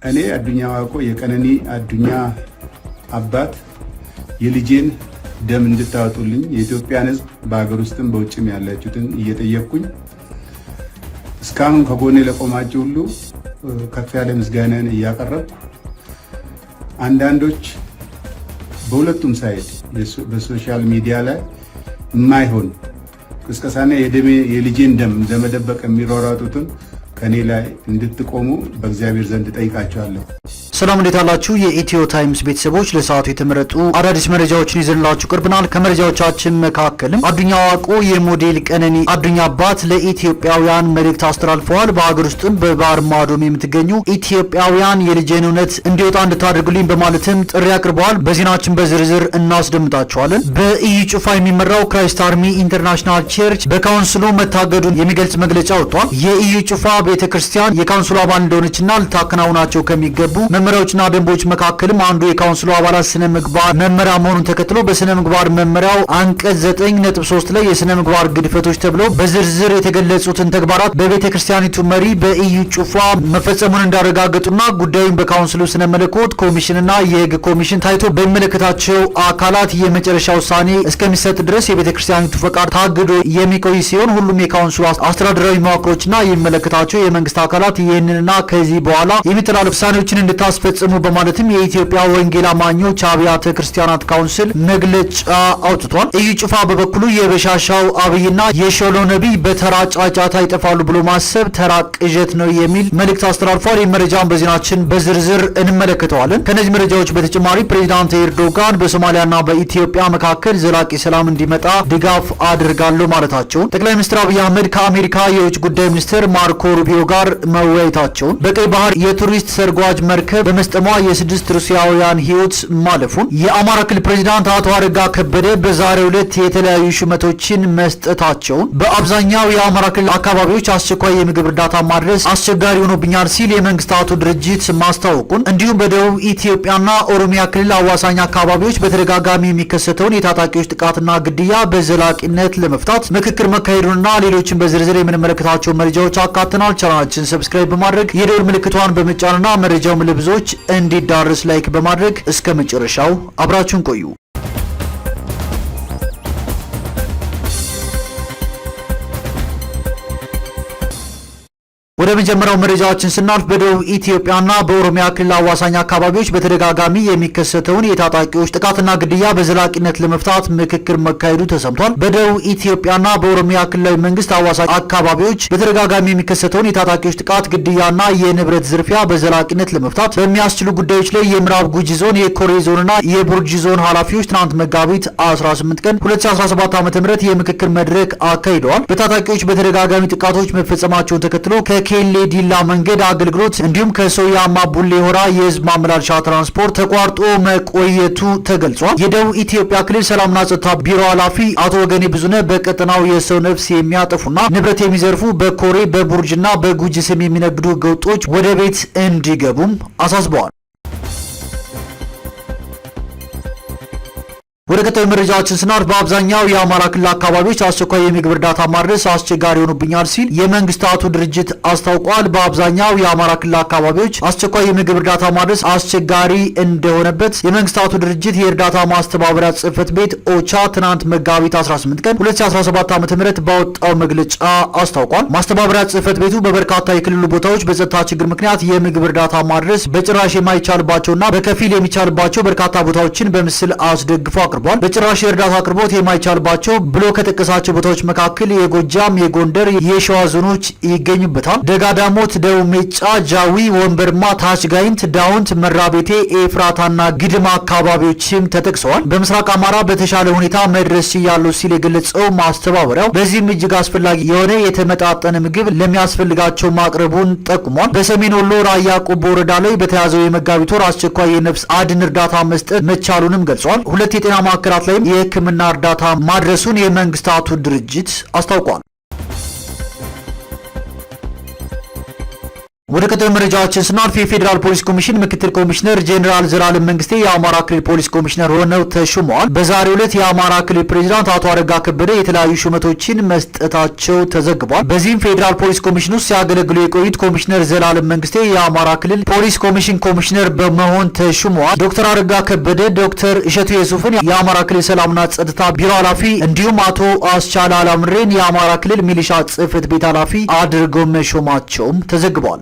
እኔ አዱኛ ዋቆ የቀነኒ አዱኛ አባት የልጄን ደም እንድታወጡልኝ የኢትዮጵያን ሕዝብ በአገር ውስጥም በውጭም ያላችሁትን እየጠየቅኩኝ እስካሁን ከጎኔ ለቆማችሁ ሁሉ ከፍ ያለ ምስጋናን እያቀረብኩ አንዳንዶች በሁለቱም ሳይድ በሶሻል ሚዲያ ላይ የማይሆን ቅስቀሳና የልጄን ደም ለመደበቅ የሚሯሯጡትን ከኔ ላይ እንድትቆሙ በእግዚአብሔር ዘንድ ጠይቃቸዋለሁ። ሰላም እንዴት አላችሁ? የኢትዮ ታይምስ ቤተሰቦች ለሰዓቱ የተመረጡ አዳዲስ መረጃዎችን ይዘንላችሁ ቀርበናል። ከመረጃዎቻችን መካከልም አዱኛ ዋቆ የሞዴል ቀነኒ አዱኛ አባት ለኢትዮጵያውያን መልእክት አስተላልፈዋል። በሀገር ውስጥም በባህር ማዶም የምትገኙ ኢትዮጵያውያን የልጄን እውነት እንዲወጣ እንድታደርጉልኝ በማለትም ጥሪ አቅርበዋል። በዜናችን በዝርዝር እናስደምጣቸዋለን። በኢዩ ጩፋ የሚመራው ክራይስት አርሚ ኢንተርናሽናል ቸርች በካውንስሉ መታገዱን የሚገልጽ መግለጫ ወጥቷል። የኢዩ ጩፋ ቤተክርስቲያን የካውንስሉ አባል እንደሆነችና ልታከናውናቸው ከሚገቡ መመሪያዎችና ደንቦች መካከልም አንዱ የካውንስሉ አባላት ስነ ምግባር መመሪያ መሆኑን ተከትሎ በስነ ምግባር መመሪያው አንቀጽ 9.3 ላይ የስነ ምግባር ግድፈቶች ተብሎ በዝርዝር የተገለጹትን ተግባራት በቤተ ክርስቲያኒቱ መሪ በኢዩ ጩፋ መፈጸሙን እንዳረጋገጡና ጉዳዩን በካውንስሉ ስነ መለኮት ኮሚሽንና የህግ ኮሚሽን ታይቶ በሚመለከታቸው አካላት የመጨረሻ ውሳኔ እስከሚሰጥ ድረስ የቤተ ክርስቲያኒቱ ፈቃድ ታግዶ የሚቆይ ሲሆን ሁሉም የካውንስሉ አስተዳደራዊ መዋቅሮችና የሚመለከታቸው የመንግስት አካላት ይህንንና ከዚህ በኋላ የሚተላለፉ ውሳኔዎችን እንድታስፈጽሙ በማለትም የኢትዮጵያ ወንጌል አማኞች አብያተ ክርስቲያናት ካውንስል መግለጫ አውጥቷል። ኢዩ ጩፋ በበኩሉ የበሻሻው አብይና የሾሎ ነቢይ በተራ ጫጫታ ይጠፋሉ ብሎ ማሰብ ተራ ቅዠት ነው የሚል መልእክት አስተላልፏል። ይህ መረጃን በዜናችን በዝርዝር እንመለከተዋለን። ከነዚህ መረጃዎች በተጨማሪ ፕሬዚዳንት ኤርዶጋን በሶማሊያና በኢትዮጵያ መካከል ዘላቂ ሰላም እንዲመጣ ድጋፍ አድርጋለሁ ማለታቸውን፣ ጠቅላይ ሚኒስትር አብይ አህመድ ከአሜሪካ የውጭ ጉዳይ ሚኒስትር ማርኮ ሩቢዮ ጋር መወያየታቸውን፣ በቀይ ባህር የቱሪስት ሰርጓጅ መርከብ በመስጠሟ የ6 ሩሲያውያን ህይወት ማለፉን፣ የአማራ ክልል ፕሬዚዳንት አቶ አረጋ ከበደ በዛሬው ዕለት የተለያዩ ሹመቶችን መስጠታቸውን፣ በአብዛኛው የአማራ ክልል አካባቢዎች አስቸኳይ የምግብ እርዳታ ማድረስ አስቸጋሪ ሆኖብኛል ሲል የመንግስታቱ ድርጅት ማስታወቁን፣ እንዲሁም በደቡብ ኢትዮጵያና ኦሮሚያ ክልል አዋሳኝ አካባቢዎች በተደጋጋሚ የሚከሰተውን የታጣቂዎች ጥቃትና ግድያ በዘላቂነት ለመፍታት ምክክር መካሄዱንና ሌሎችን በዝርዝር የምንመለከታቸው መረጃዎች አካተናል። ቻናላችን ሰብስክራይብ በማድረግ የደወል ምልክቷን በመጫንና መረጃው ለብዙዎች እንዲዳረስ ላይክ በማድረግ እስከ መጨረሻው አብራችሁን ቆዩ። ወደ መጀመሪያው መረጃዎችን ስናልፍ በደቡብ ኢትዮጵያና በኦሮሚያ ክልል አዋሳኝ አካባቢዎች በተደጋጋሚ የሚከሰተውን የታጣቂዎች ጥቃትና ግድያ በዘላቂነት ለመፍታት ምክክር መካሄዱ ተሰምቷል። በደቡብ ኢትዮጵያና በኦሮሚያ ክልላዊ መንግስት አዋሳኝ አካባቢዎች በተደጋጋሚ የሚከሰተውን የታጣቂዎች ጥቃት፣ ግድያና የንብረት ዝርፊያ በዘላቂነት ለመፍታት በሚያስችሉ ጉዳዮች ላይ የምዕራብ ጉጂ ዞን፣ የኮሬ ዞንና የቡርጂ ዞን ኃላፊዎች ትናንት መጋቢት 18 ቀን 2017 ዓ.ም የምክክር መድረክ አካሂደዋል። በታጣቂዎች በተደጋጋሚ ጥቃቶች መፈጸማቸውን ተከትሎ ኬሌ ዲላ መንገድ አገልግሎት እንዲሁም ከሶያማ ቡሌ ሆራ የህዝብ ማመላለሻ ትራንስፖርት ተቋርጦ መቆየቱ ተገልጿል። የደቡብ ኢትዮጵያ ክልል ሰላምና ጸጥታ ቢሮ ኃላፊ አቶ ወገኔ ብዙነህ በቀጠናው የሰው ነፍስ የሚያጠፉና ንብረት የሚዘርፉ በኮሬ በቡርጅና በጉጂ ስም የሚነግዱ ህገወጦች ወደ ቤት እንዲገቡም አሳስበዋል። ወደ ቀጣዩ መረጃዎችን ስናልፍ በአብዛኛው የአማራ ክልል አካባቢዎች አስቸኳይ የምግብ እርዳታ ማድረስ አስቸጋሪ ሆኖብኛል ሲል የመንግስታቱ ድርጅት አስታውቋል። በአብዛኛው የአማራ ክልል አካባቢዎች አስቸኳይ የምግብ እርዳታ ማድረስ አስቸጋሪ እንደሆነበት የመንግስታቱ ድርጅት የእርዳታ ማስተባበሪያ ጽህፈት ቤት ኦቻ ትናንት መጋቢት 18 ቀን 2017 ዓ.ም ባወጣው መግለጫ አስታውቋል። ማስተባበሪያ ጽህፈት ቤቱ በበርካታ የክልሉ ቦታዎች በጸጥታ ችግር ምክንያት የምግብ እርዳታ ማድረስ በጭራሽ የማይቻልባቸውና በከፊል የሚቻልባቸው በርካታ ቦታዎችን በምስል አስደግፎ በጭራሽ የእርዳታ አቅርቦት የማይቻልባቸው ብሎ ከጠቀሳቸው ቦታዎች መካከል የጎጃም፣ የጎንደር፣ የሸዋ ዞኖች ይገኙበታል። ደጋዳሞት፣ ደቡብ ሜጫ፣ ጃዊ፣ ወንበርማ፣ ታች ጋይንት፣ ዳውንት፣ መራቤቴ፣ ኤፍራታና ግድማ አካባቢዎችም ተጠቅሰዋል። በምስራቅ አማራ በተሻለ ሁኔታ መድረስ ያለው ሲል የገለጸው ማስተባበሪያው በዚህም እጅግ አስፈላጊ የሆነ የተመጣጠነ ምግብ ለሚያስፈልጋቸው ማቅረቡን ጠቁሟል። በሰሜን ወሎ ራያ ቆቦ ወረዳ ላይ በተያዘው የመጋቢት ወር አስቸኳይ የነፍስ አድን እርዳታ መስጠት መቻሉንም ገልጿል። ሁለት የጤና ማዕከላት ላይም የሕክምና እርዳታ ማድረሱን የመንግስታቱ ድርጅት አስታውቋል። ወደ ቀጣዩ መረጃዎችን ስናልፍ የፌዴራል ፖሊስ ኮሚሽን ምክትል ኮሚሽነር ጄኔራል ዘላለም መንግስቴ የአማራ ክልል ፖሊስ ኮሚሽነር ሆነው ተሹመዋል። በዛሬው ዕለት የአማራ ክልል ፕሬዝዳንት አቶ አረጋ ከበደ የተለያዩ ሹመቶችን መስጠታቸው ተዘግቧል። በዚህም ፌዴራል ፖሊስ ኮሚሽን ውስጥ ሲያገለግሉ የቆዩት ኮሚሽነር ዘላለም መንግስቴ የአማራ ክልል ፖሊስ ኮሚሽን ኮሚሽነር በመሆን ተሹመዋል። ዶክተር አረጋ ከበደ ዶክተር እሸቱ የሱፍን የአማራ ክልል ሰላምና ጸጥታ ቢሮ ኃላፊ እንዲሁም አቶ አስቻለ አላምሬን የአማራ ክልል ሚሊሻ ጽህፈት ቤት ኃላፊ አድርገው መሾማቸውም ተዘግቧል።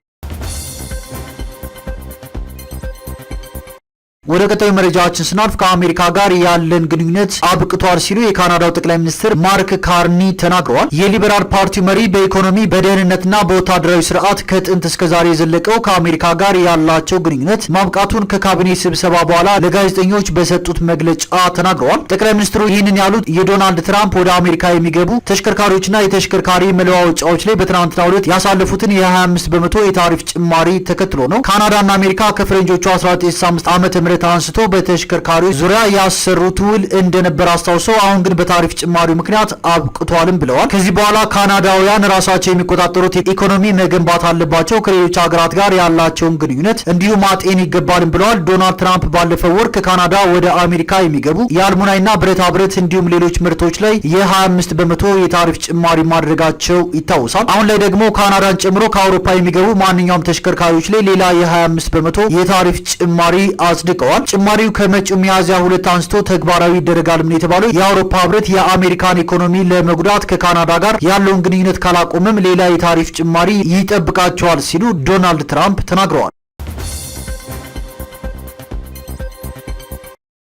ወደ ቀጣዩ መረጃዎችን ስናልፍ ከአሜሪካ ጋር ያለን ግንኙነት አብቅቷል ሲሉ የካናዳው ጠቅላይ ሚኒስትር ማርክ ካርኒ ተናግረዋል። የሊበራል ፓርቲው መሪ በኢኮኖሚ በደህንነትና በወታደራዊ ስርዓት ከጥንት እስከ ዛሬ የዘለቀው ከአሜሪካ ጋር ያላቸው ግንኙነት ማብቃቱን ከካቢኔ ስብሰባ በኋላ ለጋዜጠኞች በሰጡት መግለጫ ተናግረዋል። ጠቅላይ ሚኒስትሩ ይህንን ያሉት የዶናልድ ትራምፕ ወደ አሜሪካ የሚገቡ ተሽከርካሪዎችና የተሽከርካሪ መለዋወጫዎች ላይ በትናንትናው ዕለት ያሳለፉትን የ25 በመቶ የታሪፍ ጭማሪ ተከትሎ ነው። ካናዳና አሜሪካ ከፈረንጆቹ 1965 ዓ.ም አንስቶ በተሽከርካሪዎች ዙሪያ ያሰሩት ውል እንደነበር አስታውሰው አሁን ግን በታሪፍ ጭማሪው ምክንያት አብቅቷልም ብለዋል። ከዚህ በኋላ ካናዳውያን ራሳቸው የሚቆጣጠሩት ኢኮኖሚ መገንባት አለባቸው፣ ከሌሎች ሀገራት ጋር ያላቸውን ግንኙነት እንዲሁም ማጤን ይገባልም ብለዋል። ዶናልድ ትራምፕ ባለፈው ወር ከካናዳ ወደ አሜሪካ የሚገቡ የአልሙናይና ብረታ ብረት እንዲሁም ሌሎች ምርቶች ላይ የ25 በመቶ የታሪፍ ጭማሪ ማድረጋቸው ይታወሳል። አሁን ላይ ደግሞ ካናዳን ጨምሮ ከአውሮፓ የሚገቡ ማንኛውም ተሽከርካሪዎች ላይ ሌላ የ25 በመቶ የታሪፍ ጭማሪ አጽድቀዋል። ጭማሪው ከመጪው ሚያዝያ 2 አንስቶ ተግባራዊ ይደረጋል የተባለው የአውሮፓ ህብረት የአሜሪካን ኢኮኖሚ ለመጉዳት ከካናዳ ጋር ያለውን ግንኙነት ካላቆመም ሌላ የታሪፍ ጭማሪ ይጠብቃቸዋል ሲሉ ዶናልድ ትራምፕ ተናግረዋል።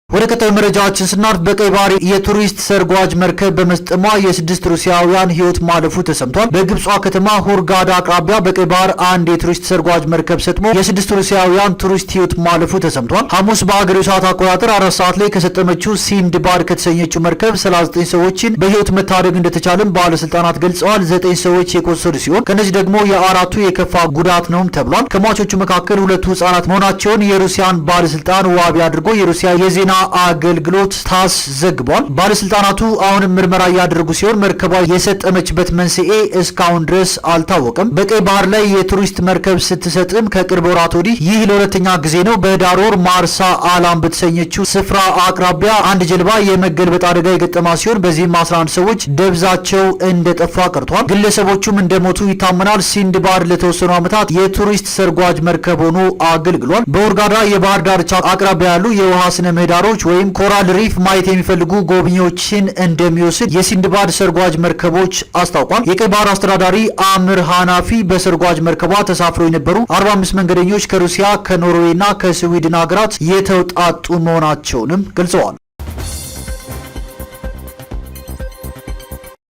ወደ ቀጣዩ መረጃዎችን ስናልፍ በቀይ ባህር የቱሪስት ሰርጓጅ መርከብ በመስጠሟ የ6 ሩሲያውያን ህይወት ማለፉ ተሰምቷል። በግብጿ ከተማ ሁርጋዳ አቅራቢያ በቀይ ባህር አንድ የቱሪስት ሰርጓጅ መርከብ ሰጥሞ የ6 ሩሲያውያን ቱሪስት ህይወት ማለፉ ተሰምቷል። ሐሙስ በአገሬው ሰዓት አቆጣጠር 4 ሰዓት ላይ ከሰጠመችው ሲንድባድ ከተሰኘችው መርከብ 39 ሰዎችን በህይወት መታደግ እንደተቻለም ባለስልጣናት ገልጸዋል። 9 ሰዎች የቆሰሉ ሲሆን ከነዚህ ደግሞ የአራቱ የከፋ ጉዳት ነውም ተብሏል። ከሟቾቹ መካከል 2 ህጻናት መሆናቸውን የሩሲያን ባለስልጣን ዋቢ አድርጎ የሩሲያ የዜና አገልግሎት ታስ ዘግቧል። ባለስልጣናቱ አሁንም ምርመራ እያደረጉ ሲሆን መርከቧ የሰጠመችበት መንስኤ እስካሁን ድረስ አልታወቀም። በቀይ ባህር ላይ የቱሪስት መርከብ ስትሰጥም ከቅርብ ወራት ወዲህ ይህ ለሁለተኛ ጊዜ ነው። በህዳር ወር ማርሳ አላም በተሰኘችው ስፍራ አቅራቢያ አንድ ጀልባ የመገልበጥ አደጋ የገጠማ ሲሆን በዚህም 11 ሰዎች ደብዛቸው እንደጠፋ ቀርቷል። ግለሰቦቹም እንደሞቱ ይታመናል። ሲንድባድ ለተወሰኑ ዓመታት የቱሪስት ሰርጓጅ መርከብ ሆኖ አገልግሏል። በሁርጋዳ የባህር ዳርቻ አቅራቢያ ያሉ የውሃ ስነ ምህዳሮች ወይም ኮራል ሪፍ ማየት የሚፈልጉ ጎብኚዎችን እንደሚወስድ የሲንድባድ ሰርጓጅ መርከቦች አስታውቋል። የቀይ ባህር አስተዳዳሪ አምር ሃናፊ በሰርጓጅ መርከቧ ተሳፍረው የነበሩ 45 መንገደኞች ከሩሲያ፣ ከኖርዌይና ከስዊድን ሀገራት የተውጣጡ መሆናቸውንም ገልጸዋል።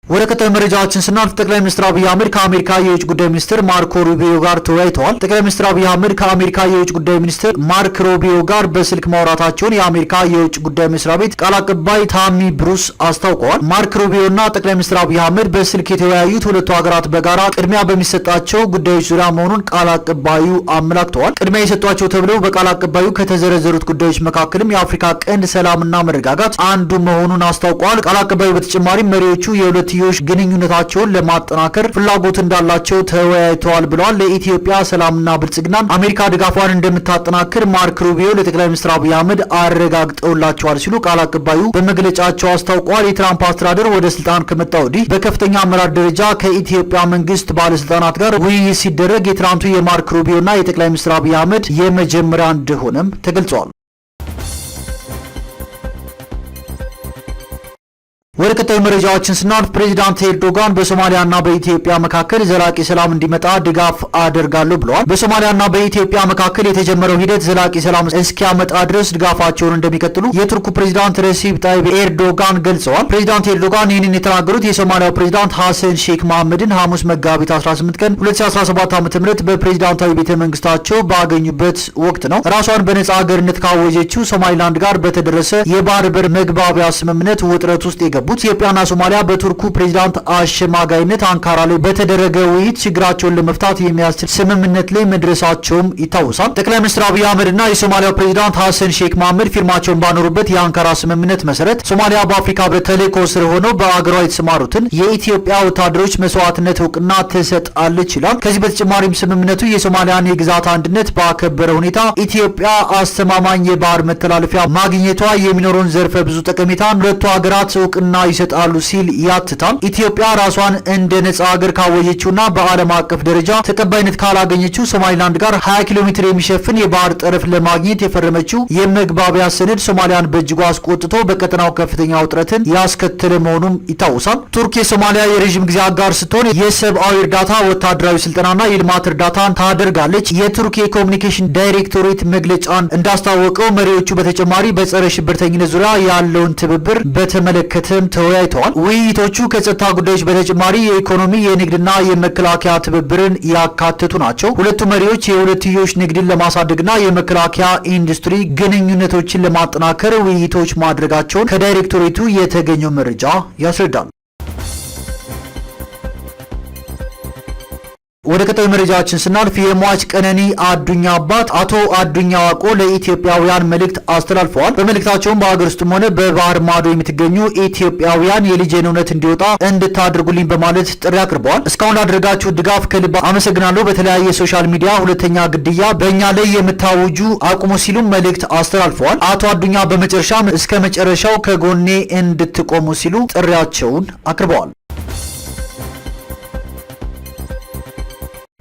ወደ ቀጣዩ መረጃዎችን ስናልፍ ጠቅላይ ሚኒስትር አብይ አህመድ ከአሜሪካ የውጭ ጉዳይ ሚኒስትር ማርኮ ሩቢዮ ጋር ተወያይተዋል። ጠቅላይ ሚኒስትር አብይ አህመድ ከአሜሪካ የውጭ ጉዳይ ሚኒስትር ማርክ ሩቢዮ ጋር በስልክ ማውራታቸውን የአሜሪካ የውጭ ጉዳይ መስሪያ ቤት ቃል አቀባይ ታሚ ብሩስ አስታውቀዋል። ማርክ ሩቢዮና ጠቅላይ ሚኒስትር አብይ አህመድ በስልክ የተወያዩት ሁለቱ ሀገራት በጋራ ቅድሚያ በሚሰጣቸው ጉዳዮች ዙሪያ መሆኑን ቃል አቀባዩ አመላክተዋል። ቅድሚያ የሰጧቸው ተብለው በቃል አቀባዩ ከተዘረዘሩት ጉዳዮች መካከልም የአፍሪካ ቀንድ ሰላምና መረጋጋት አንዱ መሆኑን አስታውቀዋል። ቃል አቀባዩ በተጨማሪም መሪዎቹ የሁለትዮሽ ግንኙነታቸውን ለማጠናከር ፍላጎት እንዳላቸው ተወያይተዋል ብለዋል። ለኢትዮጵያ ሰላምና ብልጽግናን አሜሪካ ድጋፏን እንደምታጠናክር ማርክ ሩቢዮ ለጠቅላይ ሚኒስትር አብይ አህመድ አረጋግጠውላቸዋል ሲሉ ቃል አቀባዩ በመግለጫቸው አስታውቀዋል። የትራምፕ አስተዳደር ወደ ስልጣን ከመጣ ወዲህ በከፍተኛ አመራር ደረጃ ከኢትዮጵያ መንግስት ባለስልጣናት ጋር ውይይት ሲደረግ የትናንቱ የማርክ ሩቢዮና የጠቅላይ ሚኒስትር አብይ አህመድ የመጀመሪያ እንደሆነም ተገልጿል። ወደ ቀጣዩ መረጃዎችን ስናልፍ ፕሬዚዳንት ኤርዶጋን በሶማሊያና በኢትዮጵያ መካከል ዘላቂ ሰላም እንዲመጣ ድጋፍ አደርጋለሁ ብለዋል። በሶማሊያና በኢትዮጵያ መካከል የተጀመረው ሂደት ዘላቂ ሰላም እስኪያመጣ ድረስ ድጋፋቸውን እንደሚቀጥሉ የቱርኩ ፕሬዚዳንት ረሲብ ጣይብ ኤርዶጋን ገልጸዋል። ፕሬዚዳንት ኤርዶጋን ይህንን የተናገሩት የሶማሊያው ፕሬዚዳንት ሐሰን ሼክ መሐመድን ሐሙስ መጋቢት 18 ቀን 2017 ዓ.ም በፕሬዚዳንታዊ ቤተ መንግስታቸው ባገኙበት ወቅት ነው። ራሷን በነጻ ሀገርነት ካወጀችው ሶማሊላንድ ጋር በተደረሰ የባህር በር መግባቢያ ስምምነት ውጥረት ውስጥ የገቡት። ኢትዮጵያና ሶማሊያ በቱርኩ ፕሬዝዳንት አሸማጋይነት አንካራ ላይ በተደረገ ውይይት ችግራቸውን ለመፍታት የሚያስችል ስምምነት ላይ መድረሳቸውም ይታወሳል። ጠቅላይ ሚኒስትር አብይ አህመድና የሶማሊያው ፕሬዝዳንት ሐሰን ሼክ መሐመድ ፊርማቸውን ባኖሩበት የአንካራ ስምምነት መሰረት ሶማሊያ በአፍሪካ ህብረት ተልዕኮ ስር ሆነው በአገሯ የተሰማሩትን የኢትዮጵያ ወታደሮች መስዋዕትነት እውቅና ትሰጣለች ይላል። ከዚህ በተጨማሪም ስምምነቱ የሶማሊያን የግዛት አንድነት ባከበረ ሁኔታ ኢትዮጵያ አስተማማኝ የባህር መተላለፊያ ማግኘቷ የሚኖረውን ዘርፈ ብዙ ጠቀሜታን ሁለቱ ሀገራት እውቅና ይሰጣሉ ሲል ያትታል። ኢትዮጵያ ራሷን እንደ ነጻ ሀገር ካወጀችውና በዓለም አቀፍ ደረጃ ተቀባይነት ካላገኘችው ሶማሊላንድ ጋር 20 ኪሎ ሜትር የሚሸፍን የባህር ጠረፍ ለማግኘት የፈረመችው የመግባቢያ ሰነድ ሶማሊያን በእጅጉ አስቆጥቶ በቀጠናው ከፍተኛ ውጥረትን ያስከተለ መሆኑም ይታወሳል። ቱርክ የሶማሊያ የረዥም ጊዜ አጋር ስትሆን የሰብአዊ እርዳታ፣ ወታደራዊ ስልጠናና የልማት እርዳታን ታደርጋለች። የቱርክ የኮሚኒኬሽን ዳይሬክቶሬት መግለጫን እንዳስታወቀው መሪዎቹ በተጨማሪ በጸረ ሽብርተኝነት ዙሪያ ያለውን ትብብር በተመለከተም ተወያይተዋል። ውይይቶቹ ከጸጥታ ጉዳዮች በተጨማሪ የኢኮኖሚ፣ የንግድና የመከላከያ ትብብርን ያካተቱ ናቸው። ሁለቱ መሪዎች የሁለትዮሽ ንግድን ለማሳደግና የመከላከያ ኢንዱስትሪ ግንኙነቶችን ለማጠናከር ውይይቶች ማድረጋቸውን ከዳይሬክቶሬቱ የተገኘው መረጃ ያስረዳል። ወደ ቀጣዩ መረጃችን ስናልፍ የሟች ቀነኒ አዱኛ አባት አቶ አዱኛ ዋቆ ለኢትዮጵያውያን መልእክት አስተላልፈዋል። በመልእክታቸውም በሀገር ውስጥም ሆነ በባህር ማዶ የምትገኙ ኢትዮጵያውያን የልጄን እውነት እንዲወጣ እንድታደርጉልኝ በማለት ጥሪ አቅርበዋል። እስካሁን ላደረጋችሁ ድጋፍ ከልብ አመሰግናለሁ። በተለያየ ሶሻል ሚዲያ ሁለተኛ ግድያ በእኛ ላይ የምታውጁ አቁሙ ሲሉም መልእክት አስተላልፈዋል። አቶ አዱኛ በመጨረሻም እስከ መጨረሻው ከጎኔ እንድትቆሙ ሲሉ ጥሪያቸውን አቅርበዋል።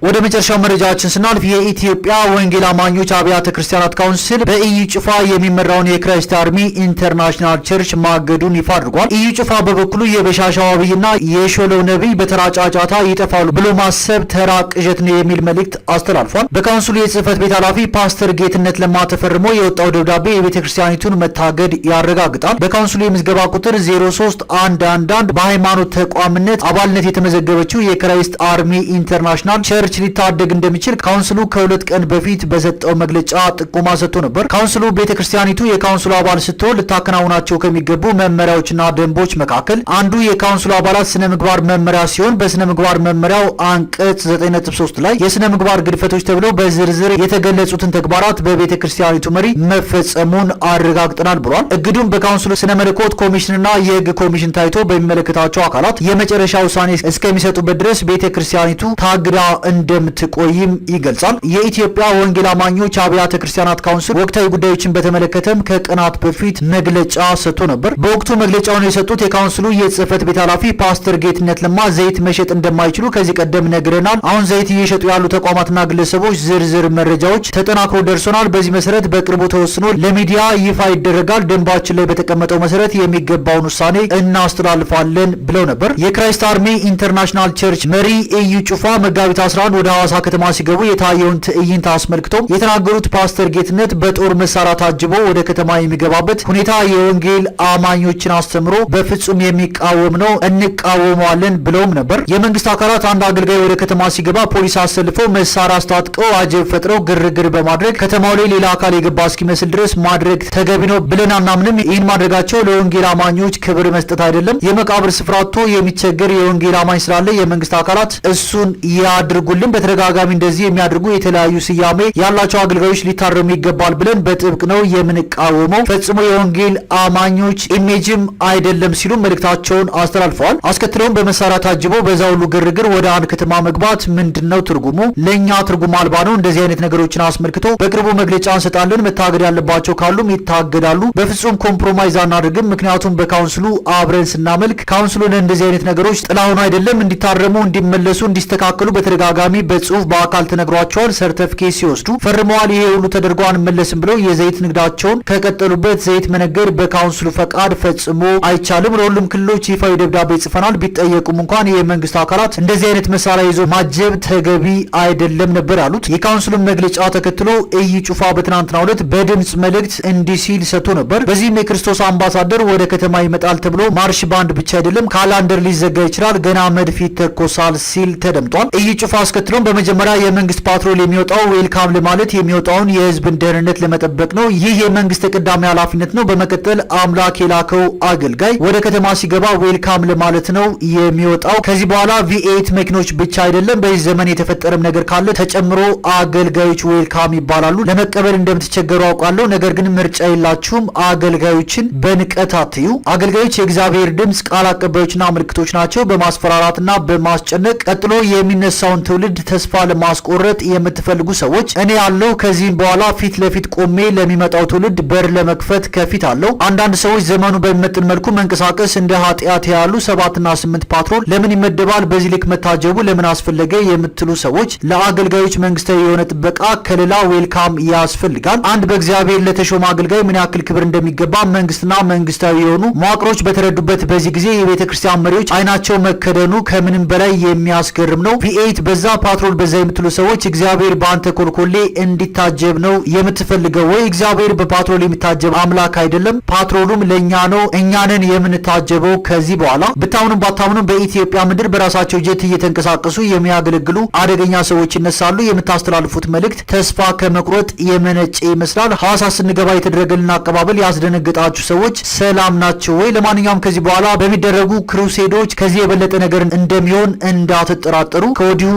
ወደ መጨረሻው መረጃችን ስናልፍ የኢትዮጵያ ወንጌል አማኞች አብያተ ክርስቲያናት ካውንስል በኢዩ ጭፋ የሚመራውን የክራይስት አርሚ ኢንተርናሽናል ቸርች ማገዱን ይፋ አድርጓል። ኢዩ ጭፋ በበኩሉ የበሻሻው አብይና የሾለው ነቢይ በተራ ጫጫታ ይጠፋሉ ብሎ ማሰብ ተራ ቅዠት ነው የሚል መልእክት አስተላልፏል። በካውንስሉ የጽህፈት ቤት ኃላፊ ፓስተር ጌትነት ለማ ተፈርሞ የወጣው ደብዳቤ የቤተ ክርስቲያኒቱን መታገድ ያረጋግጣል። በካውንስሉ የምዝገባ ቁጥር 03111 በሃይማኖት ተቋምነት አባልነት የተመዘገበችው የክራይስት አርሚ ኢንተርናሽናል ቸርች ሊታደግ እንደሚችል ካውንስሉ ከሁለት ቀን በፊት በሰጠው መግለጫ ጥቆማ ሰጥቶ ነበር። ካውንስሉ ቤተክርስቲያኒቱ የካውንስሉ አባል ስትሆን ልታከናውናቸው ከሚገቡ መመሪያዎችና ደንቦች መካከል አንዱ የካውንስሉ አባላት ስነ ምግባር መመሪያ ሲሆን በስነ ምግባር መመሪያው አንቀጽ 9.3 ላይ የስነ ምግባር ግድፈቶች ተብለው በዝርዝር የተገለጹትን ተግባራት በቤተክርስቲያኒቱ መሪ መፈጸሙን አረጋግጠናል ብሏል። እግዱም በካውንስሉ ስነ መለኮት ኮሚሽንና የህግ ኮሚሽን ታይቶ በሚመለከታቸው አካላት የመጨረሻ ውሳኔ እስከሚሰጡበት ድረስ ቤተክርስቲያኒቱ ታግዳ እንደምትቆይም ይገልጻል። የኢትዮጵያ ወንጌል አማኞች አብያተ ክርስቲያናት ካውንስል ወቅታዊ ጉዳዮችን በተመለከተም ከቀናት በፊት መግለጫ ሰጥቶ ነበር። በወቅቱ መግለጫውን የሰጡት የካውንስሉ የጽህፈት ቤት ኃላፊ ፓስተር ጌትነት ለማ ዘይት መሸጥ እንደማይችሉ ከዚህ ቀደም ነግረናል። አሁን ዘይት እየሸጡ ያሉ ተቋማትና ግለሰቦች ዝርዝር መረጃዎች ተጠናክሮ ደርሶናል። በዚህ መሰረት በቅርቡ ተወስኖ ለሚዲያ ይፋ ይደረጋል። ደንባችን ላይ በተቀመጠው መሰረት የሚገባውን ውሳኔ እናስተላልፋለን ብለው ነበር። የክራይስት አርሚ ኢንተርናሽናል ቸርች መሪ ኢዩ ጩፋ መጋቢት 11 ወደ ሐዋሳ ከተማ ሲገቡ የታየውን ትዕይንት አስመልክቶ የተናገሩት ፓስተር ጌትነት በጦር መሳሪያ ታጅቦ ወደ ከተማ የሚገባበት ሁኔታ የወንጌል አማኞችን አስተምሮ በፍጹም የሚቃወም ነው፣ እንቃወመዋለን ብለውም ነበር። የመንግስት አካላት አንድ አገልጋይ ወደ ከተማ ሲገባ ፖሊስ አሰልፈው መሳሪያ አስታጥቀው አጀብ ፈጥረው ግርግር በማድረግ ከተማው ላይ ሌላ አካል የገባ እስኪመስል ድረስ ማድረግ ተገቢ ነው ብለን አናምንም። ይህን ማድረጋቸው ለወንጌል አማኞች ክብር መስጠት አይደለም። የመቃብር ስፍራ አጥቶ የሚቸገር የወንጌል አማኝ ስላለ የመንግስት አካላት እሱን ያድርጉልን። በተደጋጋሚ እንደዚህ የሚያደርጉ የተለያዩ ስያሜ ያላቸው አገልጋዮች ሊታረሙ ይገባል ብለን በጥብቅ ነው የምንቃወመው። ፈጽሞ የወንጌል አማኞች ኢሜጅም አይደለም ሲሉ መልእክታቸውን አስተላልፈዋል። አስከትለውም በመሳሪያ ታጅቦ በዛ ሁሉ ግርግር ወደ አንድ ከተማ መግባት ምንድነው ትርጉሙ? ለኛ ትርጉም አልባ ነው። እንደዚህ አይነት ነገሮችን አስመልክቶ በቅርቡ መግለጫ እንሰጣለን። መታገድ ያለባቸው ካሉም ይታገዳሉ። በፍጹም ኮምፕሮማይዝ አናደርግም። ምክንያቱም በካውንስሉ አብረን ስናመልክ ካውንስሉ ለእንደዚህ አይነት ነገሮች ጥላሁን አይደለም። እንዲታረሙ፣ እንዲመለሱ፣ እንዲስተካከሉ በተደጋጋሚ በጽሁፍ በአካል ተነግሯቸዋል። ሰርተፍኬት ሲወስዱ ፈርመዋል። ይሄ ሁሉ ተደርጎ አንመለስም ብለው የዘይት ንግዳቸውን ከቀጠሉበት ዘይት መነገድ በካውንስሉ ፈቃድ ፈጽሞ አይቻልም። ለሁሉም ክልሎች ይፋዊ ደብዳቤ ጽፈናል። ቢጠየቁም እንኳን የመንግስት አካላት እንደዚህ አይነት መሳሪያ ይዞ ማጀብ ተገቢ አይደለም ነበር ያሉት። የካውንስሉን መግለጫ ተከትሎ ኢዩ ጩፋ በትናንትናው ዕለት በድምጽ መልእክት እንዲህ ሲል ሰጥቶ ነበር። በዚህም የክርስቶስ አምባሳደር ወደ ከተማ ይመጣል ተብሎ ማርሽ ባንድ ብቻ አይደለም ካላንደር ሊዘጋ ይችላል፣ ገና መድፍ ይተኮሳል ሲል ተደምጧል። ኢዩ ጩፋ አስከትሎም በመጀመሪያ የመንግስት ፓትሮል የሚወጣው ዌልካም ለማለት የሚወጣውን የህዝብን ደህንነት ለመጠበቅ ነው። ይህ የመንግስት ተቀዳሚ ኃላፊነት ነው። በመቀጠል አምላክ የላከው አገልጋይ ወደ ከተማ ሲገባ ዌልካም ለማለት ነው የሚወጣው። ከዚህ በኋላ ቪኤት መኪኖች ብቻ አይደለም፣ በዚህ ዘመን የተፈጠረም ነገር ካለ ተጨምሮ አገልጋዮች ዌልካም ይባላሉ። ለመቀበል እንደምትቸገሩ አውቃለሁ፣ ነገር ግን ምርጫ የላችሁም። አገልጋዮችን በንቀት አትዩ። አገልጋዮች የእግዚአብሔር ድምፅ ቃል አቀባዮችና ምልክቶች ናቸው። በማስፈራራትና በማስጨነቅ ቀጥሎ የሚነሳውን ትውልድ ተስፋ ለማስቆረጥ የምትፈልጉ ሰዎች እኔ ያለው ከዚህም በኋላ ፊት ለፊት ቆሜ ለሚመጣው ትውልድ በር ለመክፈት ከፊት አለው። አንዳንድ ሰዎች ዘመኑ በሚመጥን መልኩ መንቀሳቀስ እንደ ኃጢአት ያሉ 7 እና 8 ፓትሮል ለምን ይመደባል? በዚህ ልክ መታጀቡ ለምን አስፈለገ? የምትሉ ሰዎች ለአገልጋዮች መንግስታዊ የሆነ ጥበቃ ከሌላ ዌልካም ያስፈልጋል። አንድ በእግዚአብሔር ለተሾመ አገልጋይ ምን ያክል ክብር እንደሚገባ መንግስትና መንግስታዊ የሆኑ መዋቅሮች በተረዱበት በዚህ ጊዜ የቤተ ክርስቲያን መሪዎች አይናቸው መከደኑ ከምንም በላይ የሚያስገርም ነው። ቪኤት በዛ ፓትሮል በዛ የምትሉ ሰዎች እግዚአብሔር በአንተ ኮልኮሌ እንዲታጀብ ነው የምትፈልገው ወይ? እግዚአብሔር በፓትሮል የሚታጀብ አምላክ አይደለም። ፓትሮሉም ለእኛ ነው፣ እኛንን የምንታጀበው። ከዚህ በኋላ ብታምኑም ባታምኑም በኢትዮጵያ ምድር በራሳቸው ጀት እየተንቀሳቀሱ የሚያገለግሉ አደገኛ ሰዎች ይነሳሉ። የምታስተላልፉት መልእክት ተስፋ ከመቁረጥ የመነጨ ይመስላል። ሐዋሳ ስንገባ የተደረገልን አቀባበል ያስደነግጣችሁ ሰዎች ሰላም ናቸው ወይ? ለማንኛውም ከዚህ በኋላ በሚደረጉ ክሩሴዶች ከዚህ የበለጠ ነገር እንደሚሆን እንዳትጠራጠሩ ከወዲሁ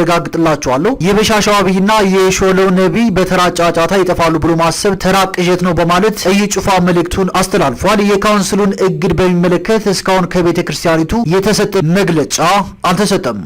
አረጋግጥላችኋለሁ። የበሻሻው አብይና የሾለው ነቢይ በተራ ጫጫታ ይጠፋሉ ብሎ ማሰብ ተራ ቅዠት ነው በማለት እዩ ጩፋ መልእክቱን አስተላልፏል። የካውንስሉን እግድ በሚመለከት እስካሁን ከቤተ ክርስቲያኒቱ የተሰጠ መግለጫ አልተሰጠም።